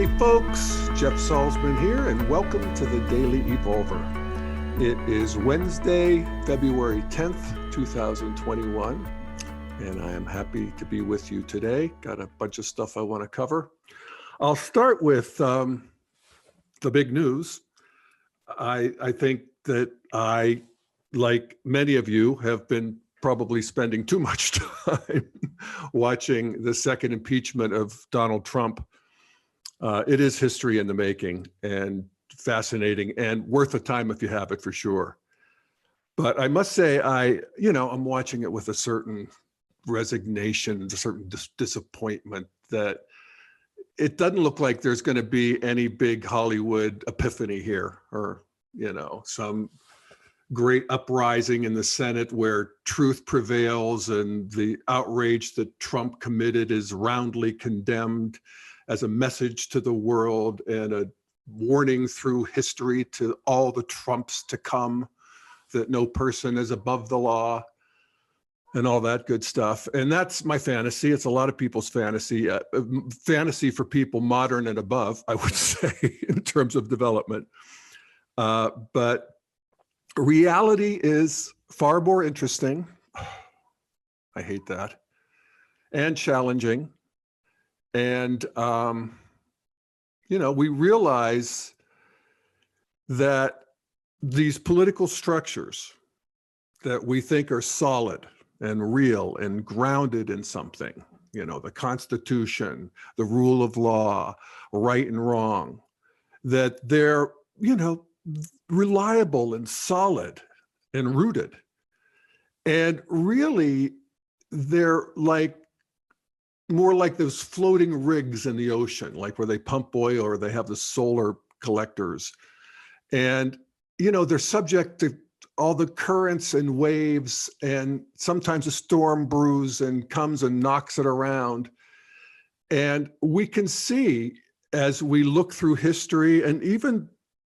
Hey folks, Jeff Salzman here, and welcome to the Daily Evolver. It is Wednesday, February 10th, 2021, and I am happy to be with you today. Got a bunch of stuff I want to cover. I'll start with the big news. I think that I, like many of you, have been probably spending too much time watching the second impeachment of Donald Trump. It is history in the making and fascinating and worth the time if you have it, for sure. But I must say, I'm watching it with a certain resignation, a certain disappointment that it doesn't look like there's going to be any big Hollywood epiphany here, or, some great uprising in the Senate where truth prevails and the outrage that Trump committed is roundly condemned as a message to the world and a warning through history to all the Trumps to come, that no person is above the law and all that good stuff. And that's my fantasy. It's a lot of people's fantasy, fantasy for people modern and above, I would say, in terms of development. But reality is far more interesting. I hate that. And challenging. And, we realize that these political structures that we think are solid and real and grounded in something, the Constitution, the rule of law, right and wrong, that they're, reliable and solid and rooted. And really, they're more like those floating rigs in the ocean, like where they pump oil or they have the solar collectors. And, they're subject to all the currents and waves, and sometimes a storm brews and comes and knocks it around. And we can see, as we look through history and even,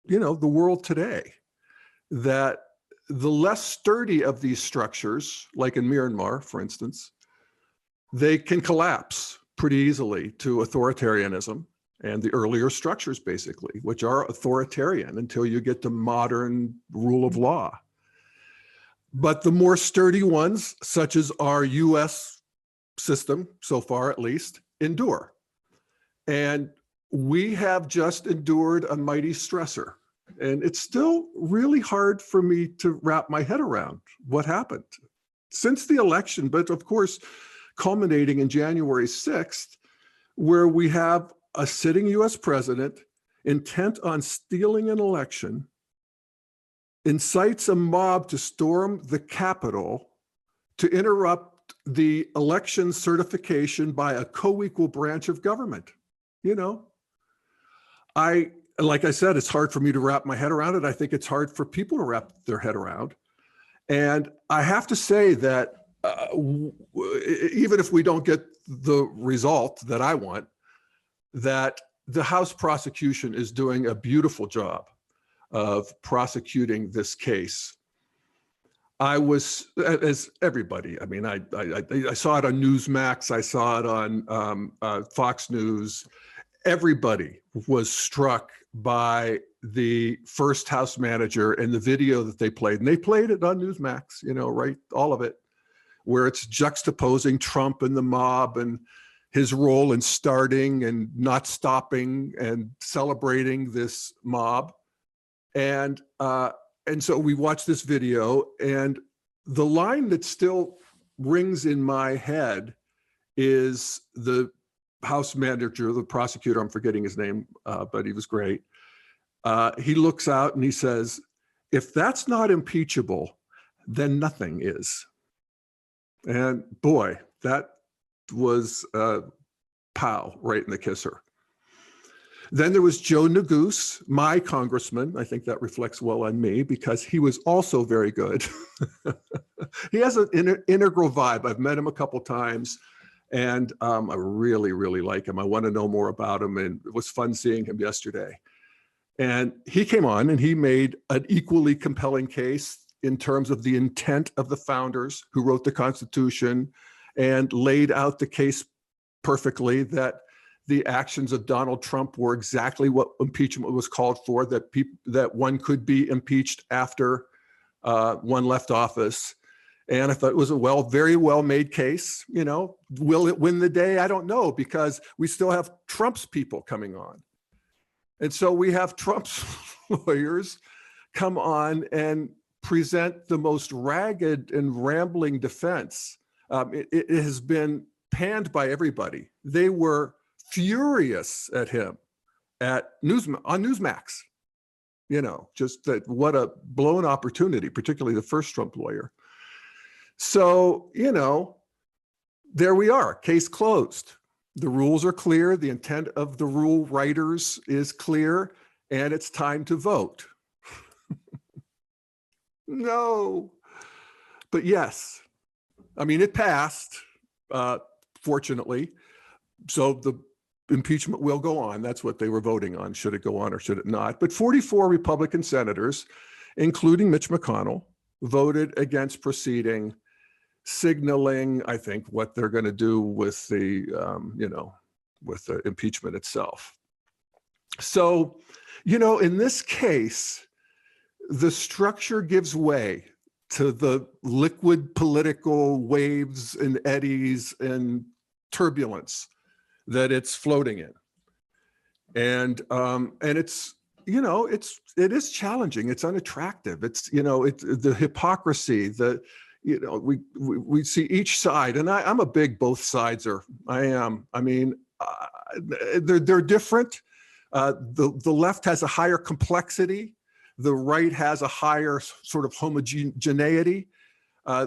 the world today, that the less sturdy of these structures, like in Myanmar, for instance, they can collapse pretty easily to authoritarianism and the earlier structures, basically, which are authoritarian until you get to modern rule of law. But the more sturdy ones, such as our US system, so far at least, endure. And we have just endured a mighty stressor. And it's still really hard for me to wrap my head around what happened since the election, but of course, culminating in January 6th, where we have a sitting US president intent on stealing an election, incites a mob to storm the Capitol to interrupt the election certification by a co-equal branch of government. Like I said, it's hard for me to wrap my head around it. I think it's hard for people to wrap their head around. And I have to say that even if we don't get the result that I want, that the House prosecution is doing a beautiful job of prosecuting this case. I was, as everybody, I saw it on Newsmax, I saw it on Fox News. Everybody was struck by the first House manager and the video that they played. And they played it on Newsmax, right, all of it, where it's juxtaposing Trump and the mob and his role in starting and not stopping and celebrating this mob. And so we watched this video, and the line that still rings in my head is the House manager, the prosecutor, I'm forgetting his name, but he was great. He looks out and he says, "If that's not impeachable, then nothing is." And boy, that was pow, right in the kisser. Then there was Joe Neguse, my congressman. I think that reflects well on me because he was also very good. He has an integral vibe. I've met him a couple times, and I really, really like him. I want to know more about him, and it was fun seeing him yesterday. And he came on and he made an equally compelling case in terms of the intent of the founders who wrote the Constitution and laid out the case perfectly, that the actions of Donald Trump were exactly what impeachment was called for, that one could be impeached after one left office. And I thought it was a very well-made case. Will it win the day? I don't know, because we still have Trump's people coming on. And so we have Trump's lawyers come on and present the most ragged and rambling defense. It has been panned by everybody. They were furious at him on Newsmax. Just that, what a blown opportunity, particularly the first Trump lawyer. So, there we are, case closed. The rules are clear. The intent of the rule writers is clear, and it's time to vote. No, but yes, it passed, fortunately. So the impeachment will go on. That's what they were voting on. Should it go on or should it not? But 44 Republican senators, including Mitch McConnell, voted against proceeding, signaling, I think, what they're going to do with the, with the impeachment itself. So, in this case, the structure gives way to the liquid political waves and eddies and turbulence that it's floating in. And it's, it is challenging. It's unattractive. It's, the hypocrisy, we see each side, and I'm a big both sideser. I am. They're different. The left has a higher complexity. The right has a higher sort of homogeneity.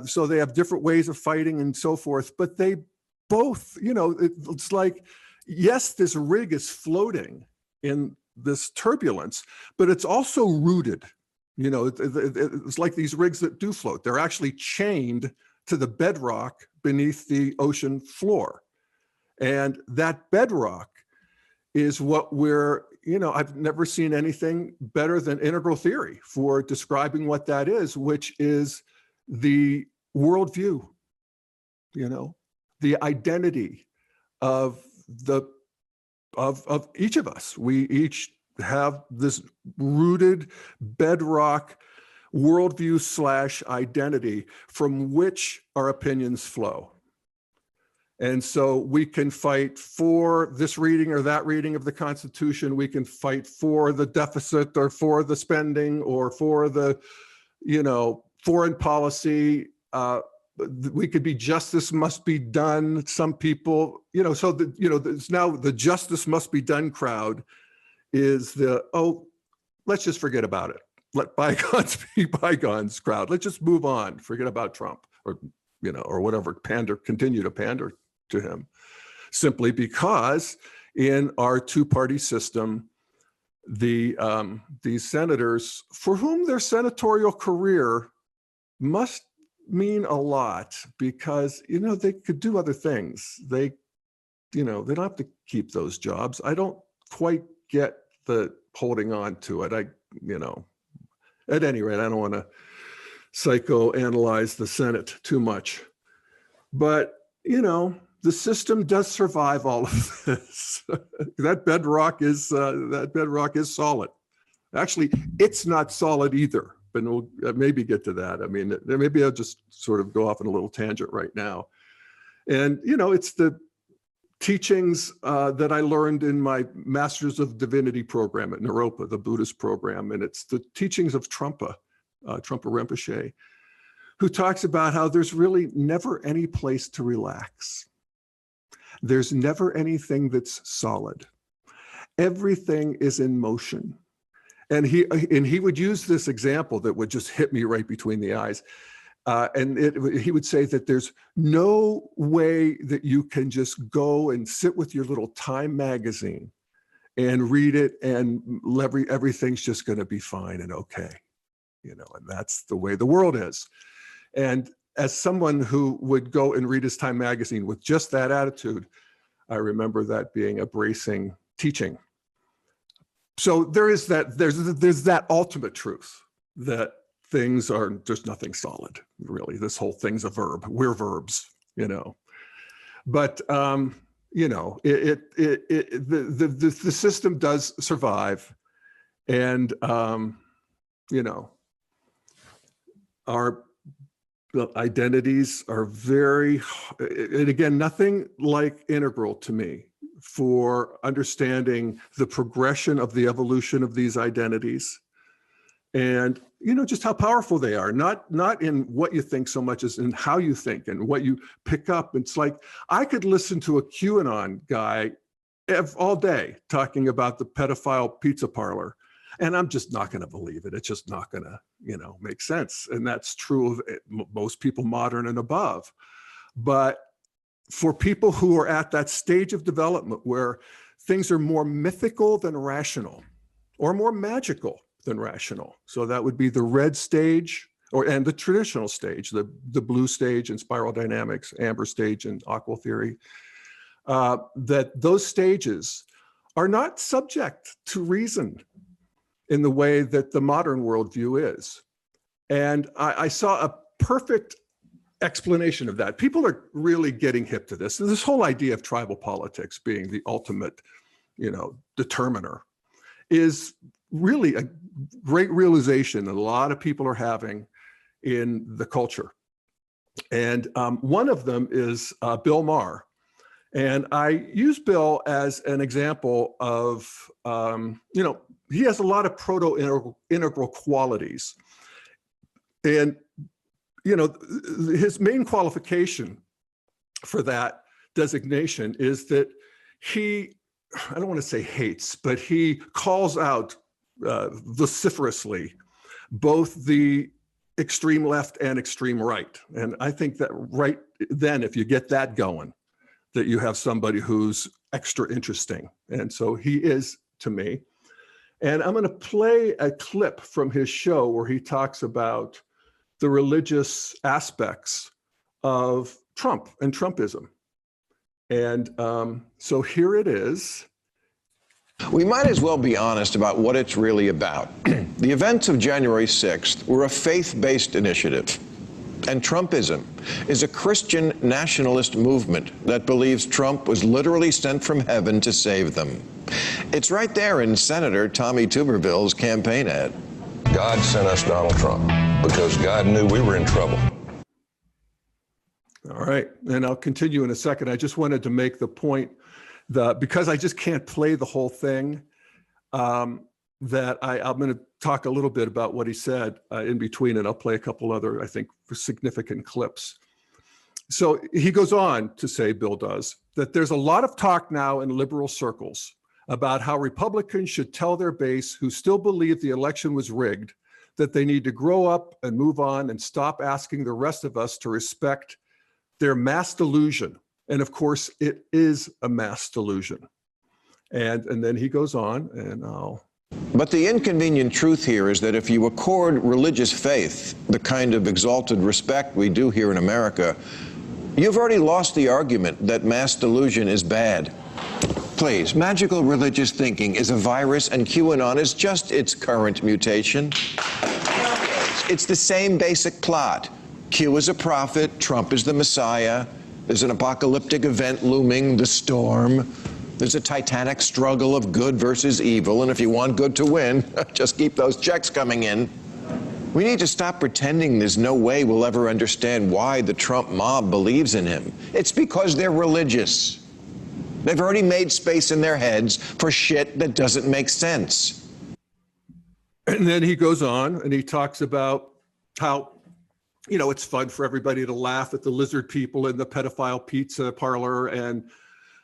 So they have different ways of fighting and so forth, but they both, it's like, yes, this rig is floating in this turbulence, but it's also rooted. It's like these rigs that do float. They're actually chained to the bedrock beneath the ocean floor. And that bedrock is what I've never seen anything better than integral theory for describing what that is, which is the worldview, the identity of each of us. We each have this rooted bedrock worldview / identity from which our opinions flow. And so we can fight for this reading or that reading of the Constitution. We can fight for the deficit or for the spending or for the, foreign policy. We could be justice must be done. Some people, so it's now the justice must be done crowd is let's just forget about it. Let bygones be bygones crowd. Let's just move on. Forget about Trump or whatever, continue to pander to him, simply because in our two-party system, these senators, for whom their senatorial career must mean a lot, because they could do other things. They don't have to keep those jobs. I don't quite get the holding on to it. At any rate, I don't want to psychoanalyze the Senate too much, but the system does survive all of this. That bedrock is solid. Actually, it's not solid either, but we'll maybe get to that. Maybe I'll just sort of go off on a little tangent right now. And, it's the teachings that I learned in my Masters of Divinity program at Naropa, the Buddhist program. And it's the teachings of Trungpa Rinpoche, who talks about how there's really never any place to relax. There's never anything that's solid. Everything is in motion. And he would use this example that would just hit me right between the eyes. He would say that there's no way that you can just go and sit with your little Time magazine and read it and everything's just going to be fine and okay. And that's the way the world is. And as someone who would go and read his Time magazine with just that attitude, I remember that being a bracing teaching. So there's that ultimate truth that there's nothing solid, really. This whole thing's a verb. We're verbs, But the system does survive, and our identities are very, and again, nothing like integral to me for understanding the progression of the evolution of these identities, and just how powerful they are, not in what you think so much as in how you think and what you pick up. It's like I could listen to a QAnon guy all day talking about the pedophile pizza parlor, and I'm just not going to believe it. It's just not going to make sense. And that's true of most people modern and above. But for people who are at that stage of development where things are more mythical than rational, or more magical than rational. So that would be the red stage, and the traditional stage, the blue stage in spiral dynamics, amber stage in aqua theory, that those stages are not subject to reason in the way that the modern worldview is. And I saw a perfect explanation of that. People are really getting hip to this. And this whole idea of tribal politics being the ultimate, determiner is really a great realization that a lot of people are having in the culture. And one of them is Bill Maher. And I use Bill as an example of, he has a lot of proto-integral qualities. And, his main qualification for that designation is that he, I don't want to say hates, but he calls out vociferously both the extreme left and extreme right. And I think that right then, if you get that going, that you have somebody who's extra interesting. And so he is to me. And I'm going to play a clip from his show where he talks about the religious aspects of Trump and Trumpism. And so here it is. We might as well be honest about what it's really about. The events of January 6th were a faith-based initiative. And Trumpism is a Christian nationalist movement that believes Trump was literally sent from heaven to save them. It's right there in Senator Tommy Tuberville's campaign ad. God sent us Donald Trump because God knew we were in trouble. All right, and I'll continue in a second. I just wanted to make the point that because I just can't play the whole thing, that I'm going to talk a little bit about what he said in between, and I'll play a couple other, I think, significant clips. So he goes on to say, Bill does, that there's a lot of talk now in liberal circles about how Republicans should tell their base who still believe the election was rigged that they need to grow up and move on and stop asking the rest of us to respect their mass delusion. And of course, it is a mass delusion. And then he goes on, and But the inconvenient truth here is that if you accord religious faith the kind of exalted respect we do here in America, you've already lost the argument that mass delusion is bad. Please, magical religious thinking is a virus, and QAnon is just its current mutation. It's the same basic plot. Q is a prophet, Trump is the Messiah, there's an apocalyptic event looming, the storm. There's a titanic struggle of good versus evil, and if you want good to win, just keep those checks coming in. We need to stop pretending there's no way we'll ever understand why the Trump mob believes in him. It's because they're religious. They've already made space in their heads for shit that doesn't make sense. And then he goes on and he talks about how, it's fun for everybody to laugh at the lizard people in the pedophile pizza parlor. And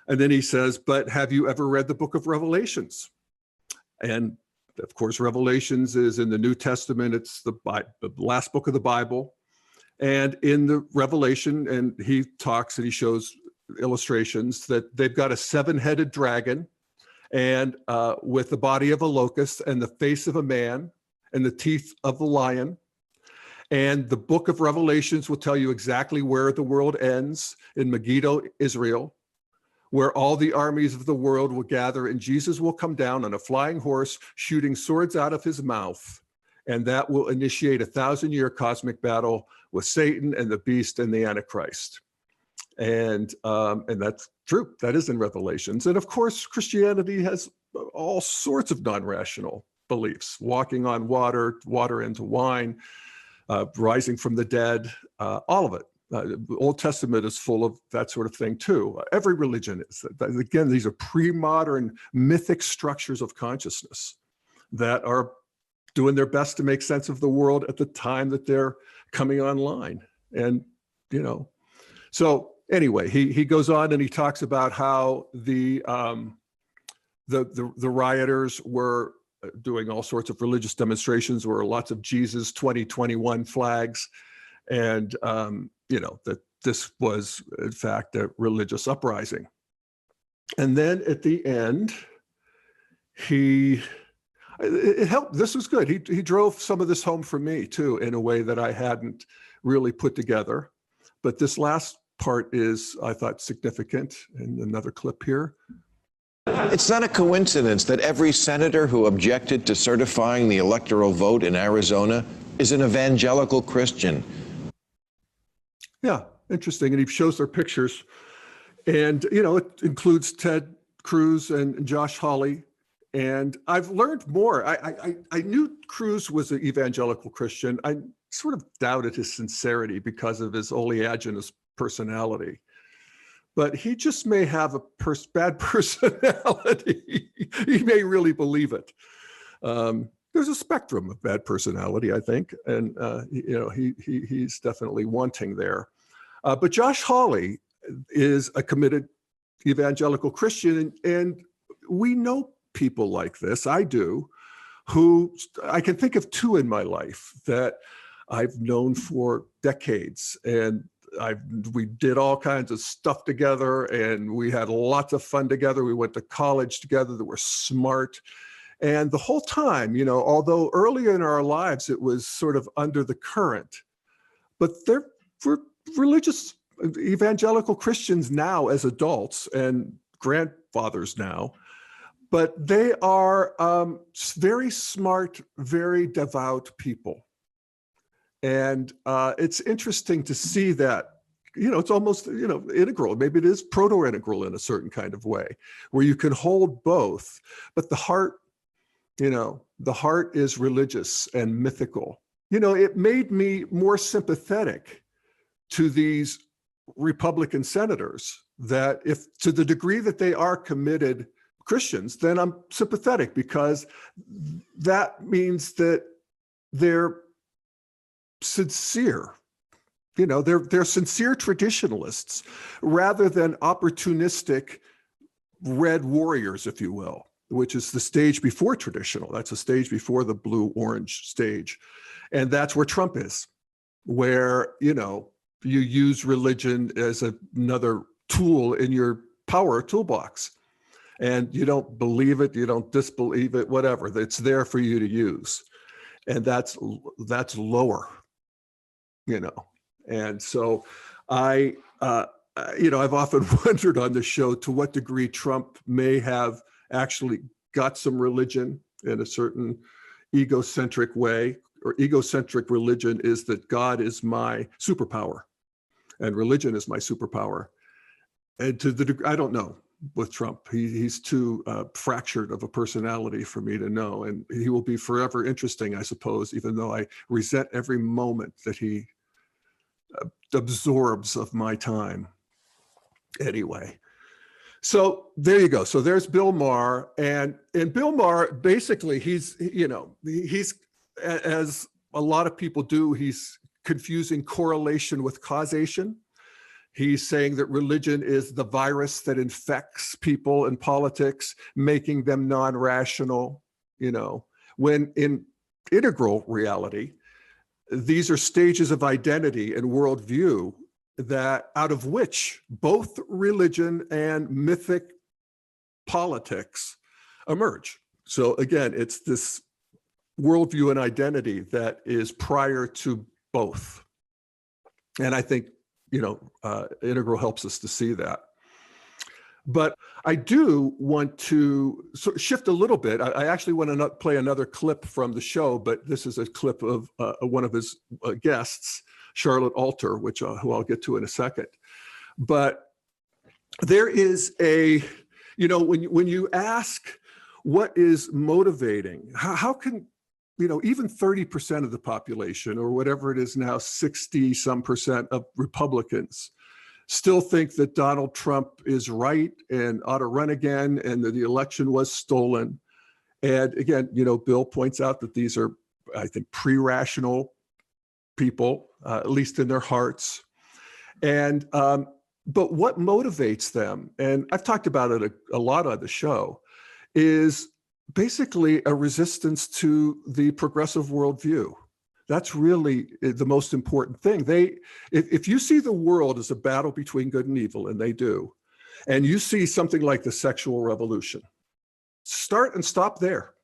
then he says, but have you ever read the book of Revelations? And of course, Revelations is in the New Testament. It's the last book of the Bible. And in the Revelation, and he talks and he shows illustrations that they've got a 7-headed dragon and with the body of a locust and the face of a man and the teeth of the lion. And the book of Revelations will tell you exactly where the world ends in Megiddo, Israel, where all the armies of the world will gather, and Jesus will come down on a flying horse, shooting swords out of his mouth. And that will initiate a 1,000-year cosmic battle with Satan and the beast and the Antichrist. And that's true. That is in Revelations. And of course, Christianity has all sorts of non-rational beliefs: walking on water, water into wine, rising from the dead, all of it. The Old Testament is full of that sort of thing too. Every religion is. Again, these are pre-modern mythic structures of consciousness that are doing their best to make sense of the world at the time that they're coming online. And, so anyway, he goes on and he talks about how the rioters were doing all sorts of religious demonstrations. There were lots of Jesus 2021 flags, and that this was in fact a religious uprising. And then at the end, it helped. This was good. He drove some of this home for me too, in a way that I hadn't really put together. But this last part is, I thought, significant. And another clip here. It's not a coincidence that every senator who objected to certifying the electoral vote in Arizona is an evangelical Christian. Yeah, interesting. And he shows their pictures. And, it includes Ted Cruz and Josh Hawley. And I've learned more. I knew Cruz was an evangelical Christian. I sort of doubted his sincerity because of his oleaginous personality. But he just may have a bad personality. He may really believe it. There's a spectrum of bad personality, I think. And, he's definitely wanting there. But Josh Hawley is a committed evangelical Christian. And we know people like this. I do, who I can think of two in my life that I've known for decades. And we did all kinds of stuff together, and we had lots of fun together. We went to college together. They were smart. And the whole time, although early in our lives, it was sort of under the current, but they're religious evangelical Christians now as adults and grandfathers now, but they are very smart, very devout people. And it's interesting to see that, it's almost, integral. Maybe it is proto-integral in a certain kind of way, where you can hold both, but the heart is religious and mythical. It made me more sympathetic to these Republican senators, that if to the degree that they are committed Christians, then I'm sympathetic, because that means that they're sincere. They're sincere traditionalists rather than opportunistic red warriors, if you will, which is the stage before traditional. That's a stage before the blue-orange stage. And that's where Trump is, where, you use religion as another tool in your power toolbox. And you don't believe it, you don't disbelieve it, whatever. It's there for you to use. And that's lower, And so I've often wondered on the show to what degree Trump may have actually got some religion in a certain egocentric way, or egocentric religion is that God is my superpower and religion is my superpower. And to the degree, I don't know with Trump, he's too fractured of a personality for me to know. And he will be forever interesting, I suppose, even though I resent every moment that he absorbs of my time. Anyway, so there you go. So there's Bill Maher, and Bill Maher, basically, he's as a lot of people do, he's confusing correlation with causation. He's saying that religion is the virus that infects people in politics, making them non-rational, when in integral reality, these are stages of identity and worldview that out of which both religion and mythic politics emerge. So again, it's this worldview and identity that is prior to both. And I think, integral helps us to see that. But I do want to sort of shift a little bit. I actually want to play another clip from the show, but this is a clip of one of his guests, Charlotte Alter, who I'll get to in a second. But there is a, when you ask what is motivating, how can, even 30% of the population, or whatever it is now, 60-some% of Republicans still think that Donald Trump is right and ought to run again, and that the election was stolen. And again, Bill points out that these are, I think, pre-rational people, at least in their hearts. And but what motivates them, and I've talked about it a lot on the show, is basically a resistance to the progressive worldview. That's really the most important thing. If you see the world as a battle between good and evil, and they do, and you see something like the sexual revolution, start and stop there.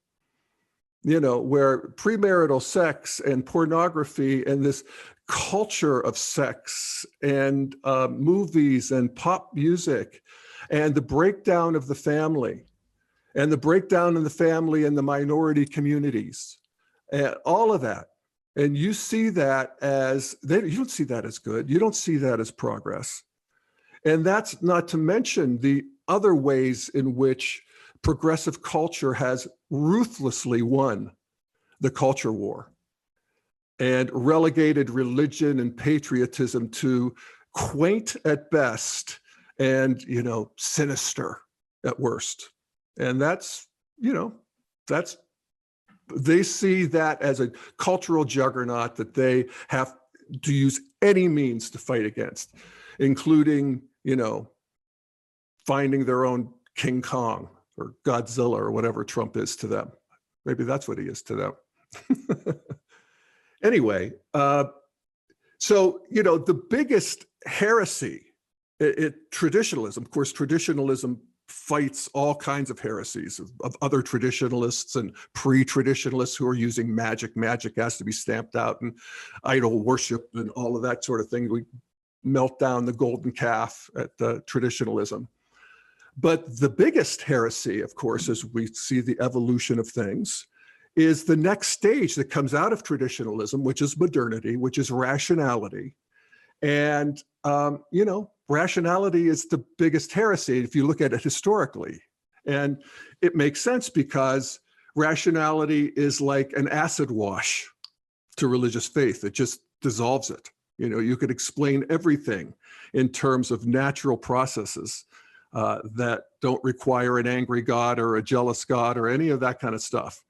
Where premarital sex and pornography and this culture of sex and movies and pop music and the breakdown of the family and the breakdown in the family and the minority communities and all of that. And you see that as, you don't see that as good. You don't see that as progress. And that's not to mention the other ways in which progressive culture has ruthlessly won the culture war and relegated religion and patriotism to quaint at best and, sinister at worst. And they see that as a cultural juggernaut that they have to use any means to fight against, including, finding their own King Kong or Godzilla or whatever Trump is to them. Maybe that's what he is to them. Anyway, so, the biggest heresy, traditionalism, of course, traditionalism fights all kinds of heresies of other traditionalists and pre-traditionalists who are using magic. Magic has to be stamped out, and idol worship and all of that sort of thing. We melt down the golden calf at traditionalism. But the biggest heresy, of course, as we see the evolution of things, is the next stage that comes out of traditionalism, which is modernity, which is rationality. And, rationality is the biggest heresy if you look at it historically. And it makes sense because rationality is like an acid wash to religious faith. It just dissolves it. You could explain everything in terms of natural processes that don't require an angry God or a jealous God or any of that kind of stuff.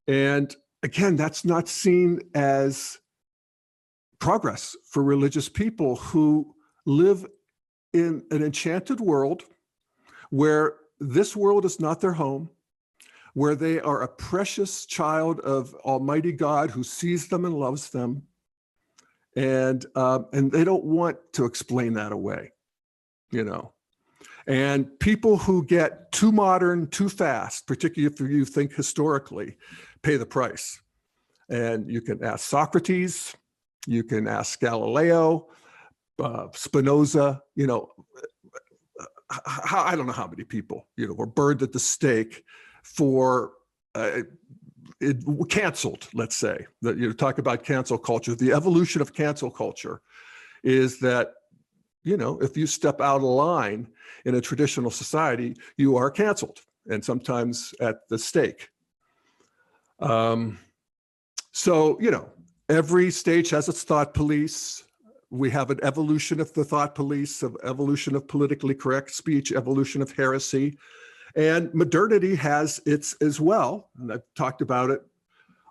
And again, that's not seen as progress for religious people who live in an enchanted world where this world is not their home, where they are a precious child of Almighty God who sees them and loves them. And they don't want to explain that away, And people who get too modern, too fast, particularly if you think historically, pay the price. And you can ask Socrates, you can ask Galileo, Spinoza, I don't know how many people, were burned at the stake for canceled, let's say. That talk about cancel culture. The evolution of cancel culture is that, if you step out of line in a traditional society, you are canceled, and sometimes at the stake. So, every stage has its thought police. We have an evolution of the thought police, of evolution of politically correct speech, evolution of heresy, and modernity has its as well. And I've talked about it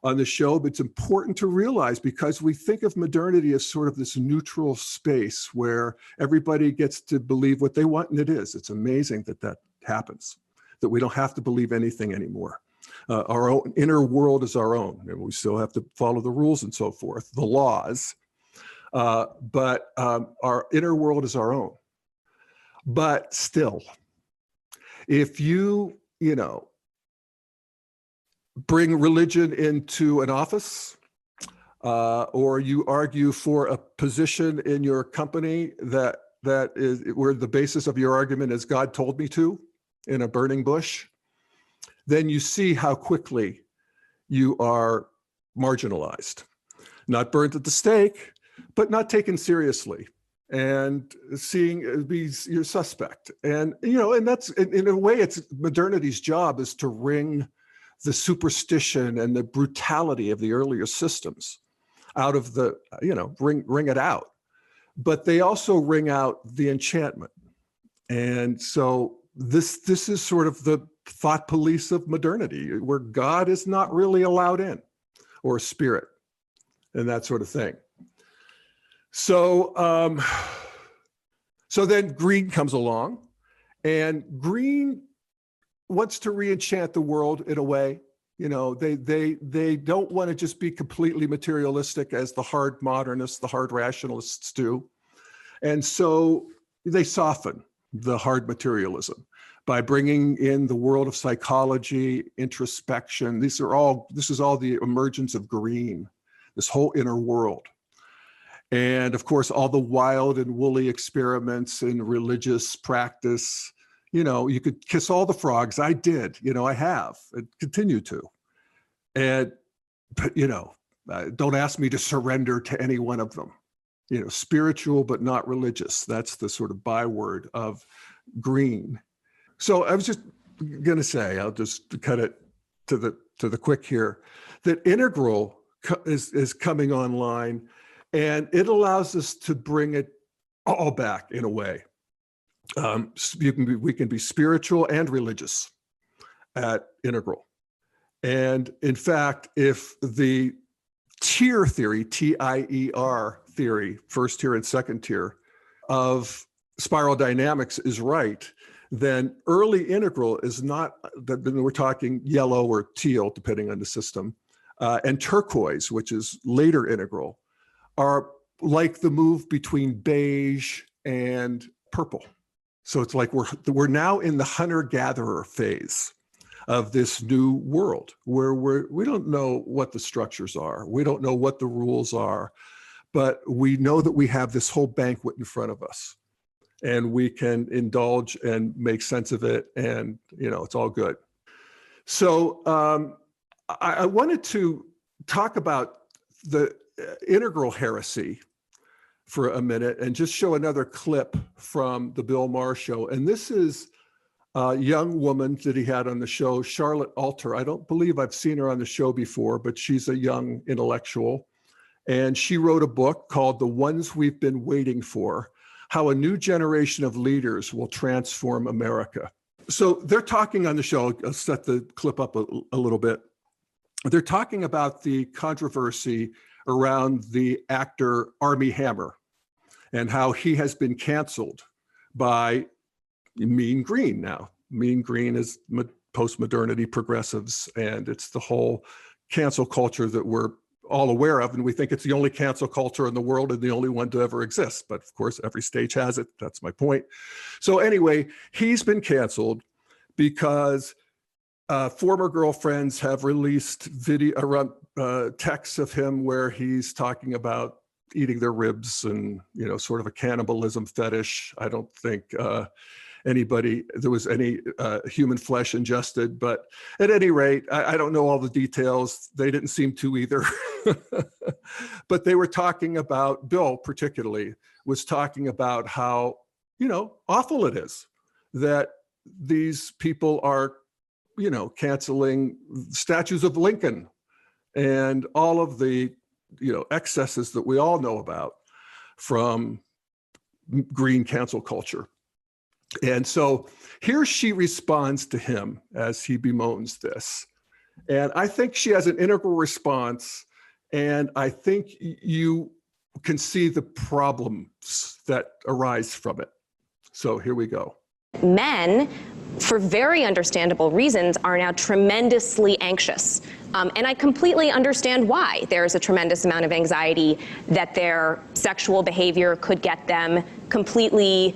on the show, but it's important to realize because we think of modernity as sort of this neutral space where everybody gets to believe what they want, and it is. It's amazing that that happens, that we don't have to believe anything anymore. Our own inner world is our own, and we still have to follow the rules and so forth, the laws, but our inner world is our own. But still, if you, bring religion into an office, or you argue for a position in your company that is where the basis of your argument is God told me to in a burning bush, then you see how quickly you are marginalized, not burned at the stake, but not taken seriously. and seeing be your suspect. And, and that's, in a way, it's modernity's job is to wring the superstition and the brutality of the earlier systems out of the, wring it out. But they also wring out the enchantment. And so this is sort of the thought police of modernity, where God is not really allowed in, or spirit, and that sort of thing. So, so then Green comes along, and Green wants to re-enchant the world in a way. They don't want to just be completely materialistic as the hard modernists, the hard rationalists do. And so they soften the hard materialism by bringing in the world of psychology, introspection. This is all the emergence of Green, this whole inner world. And of course, all the wild and woolly experiments in religious practice. You could kiss all the frogs. I did, I have, and continue to. And, don't ask me to surrender to any one of them. Spiritual, but not religious. That's the sort of byword of Green. So I was just going to say, I'll just cut it to the quick here, that Integral is coming online, and it allows us to bring it all back in a way. We can be spiritual and religious at Integral. And in fact, if the tier theory, TIER theory, first tier and second tier of spiral dynamics is right, then early Integral is not, we're talking yellow or teal, depending on the system, and turquoise, which is later Integral, are like the move between beige and purple. So it's like we're now in the hunter-gatherer phase of this new world, where we don't know what the structures are. We don't know what the rules are, but we know that we have this whole banquet in front of us, and we can indulge and make sense of it, and it's all good. So I wanted to talk about the Integral heresy for a minute and just show another clip from the Bill Maher show. And this is a young woman that he had on the show, Charlotte Alter. I don't believe I've seen her on the show before, but she's a young intellectual. And she wrote a book called The Ones We've Been Waiting For: How a New Generation of Leaders Will Transform America. So they're talking on the show, I'll set the clip up a little bit. They're talking about the controversy around the actor Arme Hammer and how he has been canceled by Mean Green now. Mean Green is post-modernity progressives, and it's the whole cancel culture that we're all aware of, and we think it's the only cancel culture in the world and the only one to ever exist. But of course, every stage has it. That's my point. So anyway, he's been canceled because former girlfriends have released video texts of him where he's talking about eating their ribs and sort of a cannibalism fetish. I don't think there was any human flesh ingested, but at any rate, I don't know all the details. They didn't seem to either. But they were talking about, Bill particularly was talking about how awful it is that these people are canceling statues of Lincoln and all of the excesses that we all know about from green cancel culture. And so here she responds to him as he bemoans this. And I think she has an integral response, and I think you can see the problems that arise from it. So here we go. Men, for very understandable reasons, are now tremendously anxious. And I completely understand why. There's a tremendous amount of anxiety that their sexual behavior could get them completely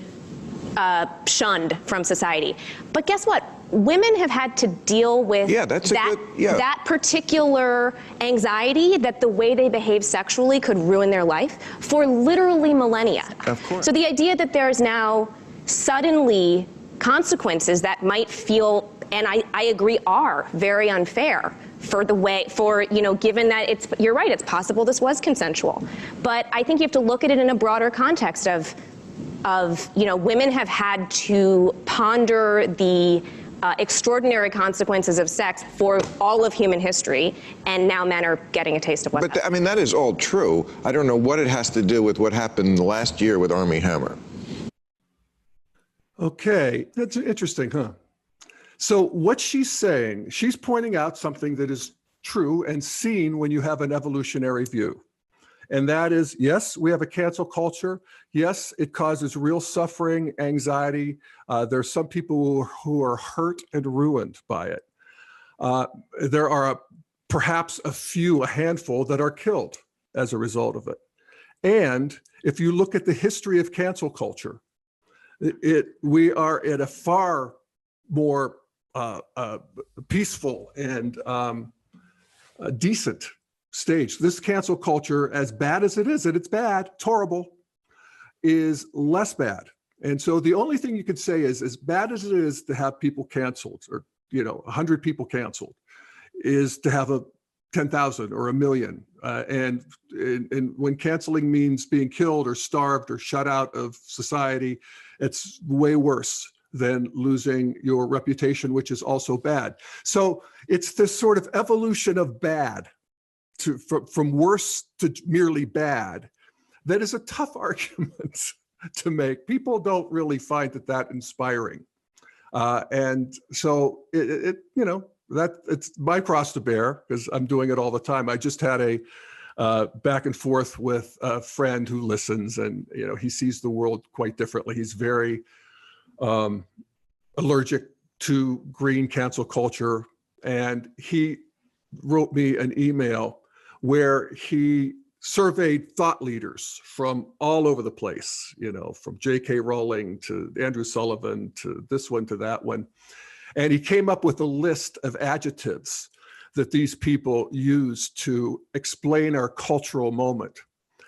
shunned from society. But guess what? Women have had to deal with that particular anxiety that the way they behave sexually could ruin their life for literally millennia. Of course. So the idea that there's now suddenly consequences that might feel, and I agree, are very unfair given that you're right, it's possible this was consensual. But I think you have to look at it in a broader context of women have had to ponder the extraordinary consequences of sex for all of human history, and now men are getting a taste of what. But I mean, that is all true. I don't know what it has to do with what happened last year with Arme Hammer. Okay, that's interesting, huh? So what she's saying, she's pointing out something that is true and seen when you have an evolutionary view. And that is, yes, we have a cancel culture. Yes, it causes real suffering, anxiety. There's some people who are hurt and ruined by it. There are perhaps a handful that are killed as a result of it. And if you look at the history of cancel culture, we are at a far more peaceful and decent stage. This cancel culture, as bad as it is, and it's bad, it's horrible, is less bad. And so the only thing you could say is, as bad as it is to have people canceled, or 100 people canceled, is to have 10,000 or 1 million. And when canceling means being killed or starved or shut out of society, it's way worse than losing your reputation, which is also bad. So it's this sort of evolution of bad from worse to merely bad that is a tough argument to make. People don't really find that inspiring. And so it's my cross to bear, because I'm doing it all the time. I just had a back and forth with a friend who listens, and he sees the world quite differently. He's very allergic to green cancel culture, and he wrote me an email where he surveyed thought leaders from all over the place, from J.K. Rowling to Andrew Sullivan to this one to that one. And he came up with a list of adjectives that these people use to explain our cultural moment.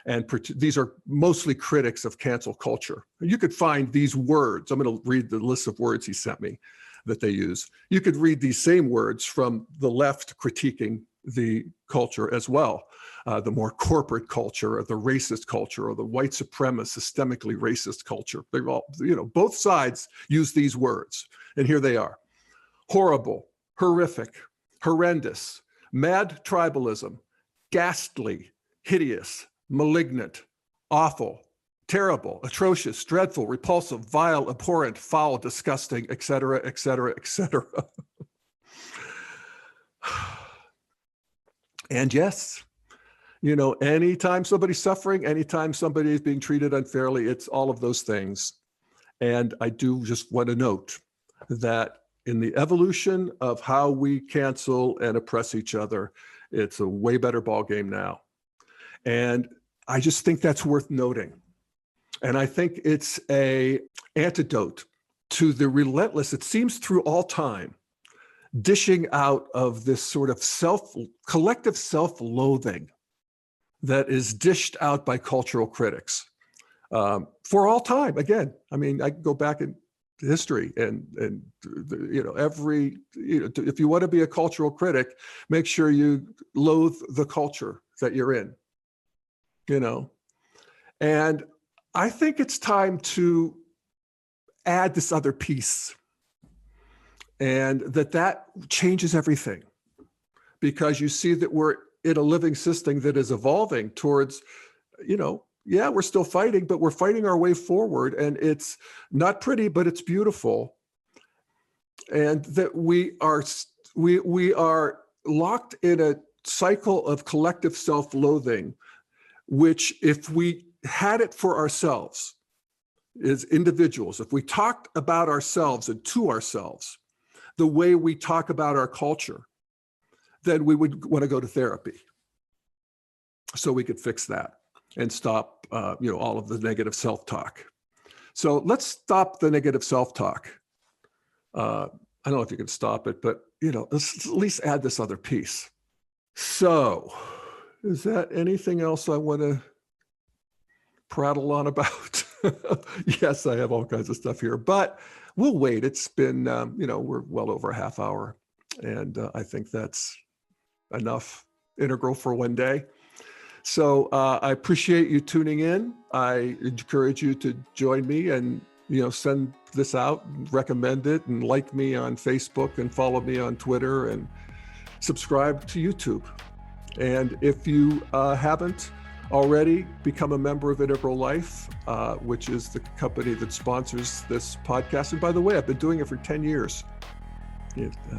And these are mostly critics of cancel culture. You could find these words. I'm going to read the list of words he sent me that they use. You could read these same words from the left critiquing the culture as well. The more corporate culture, or the racist culture, or the white supremacist, systemically racist culture. They're all, both sides use these words. And here they are: horrible, horrific, horrendous, mad tribalism, ghastly, hideous, malignant, awful, terrible, atrocious, dreadful, repulsive, vile, abhorrent, foul, disgusting, etc., etc., etc. And yes, anytime somebody's suffering, anytime somebody is being treated unfairly, it's all of those things. And I do just want to note that in the evolution of how we cancel and oppress each other, it's a way better ballgame now. And I just think that's worth noting. And I think it's an antidote to the relentless, it seems through all time, dishing out of this sort of collective self-loathing that is dished out by cultural critics for all time. Again, I mean, I can go back in history and if you want to be a cultural critic, make sure you loathe the culture that you're in, and I think it's time to add this other piece, and that changes everything, because you see that we're in a living system that is evolving towards, yeah, we're still fighting, but we're fighting our way forward, and it's not pretty, but it's beautiful. And that we are locked in a cycle of collective self-loathing, which, if we had it for ourselves as individuals, if we talked about ourselves and to ourselves the way we talk about our culture, then we would want to go to therapy so we could fix that and stop, all of the negative self-talk. So let's stop the negative self-talk. I don't know if you can stop it, but let's at least add this other piece. So, is that anything else I want to prattle on about? Yes, I have all kinds of stuff here, but we'll wait. It's been, we're well over a half hour, and I think that's enough integral for one day. So I appreciate you tuning in. I encourage you to join me and, send this out, recommend it, and like me on Facebook and follow me on Twitter and subscribe to YouTube. And if you haven't already, become a member of Integral Life, which is the company that sponsors this podcast. And by the way, I've been doing it for 10 years,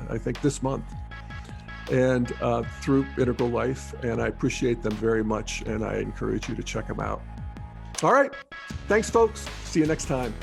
I think this month, and through Integral Life. And I appreciate them very much. And I encourage you to check them out. All right. Thanks, folks. See you next time.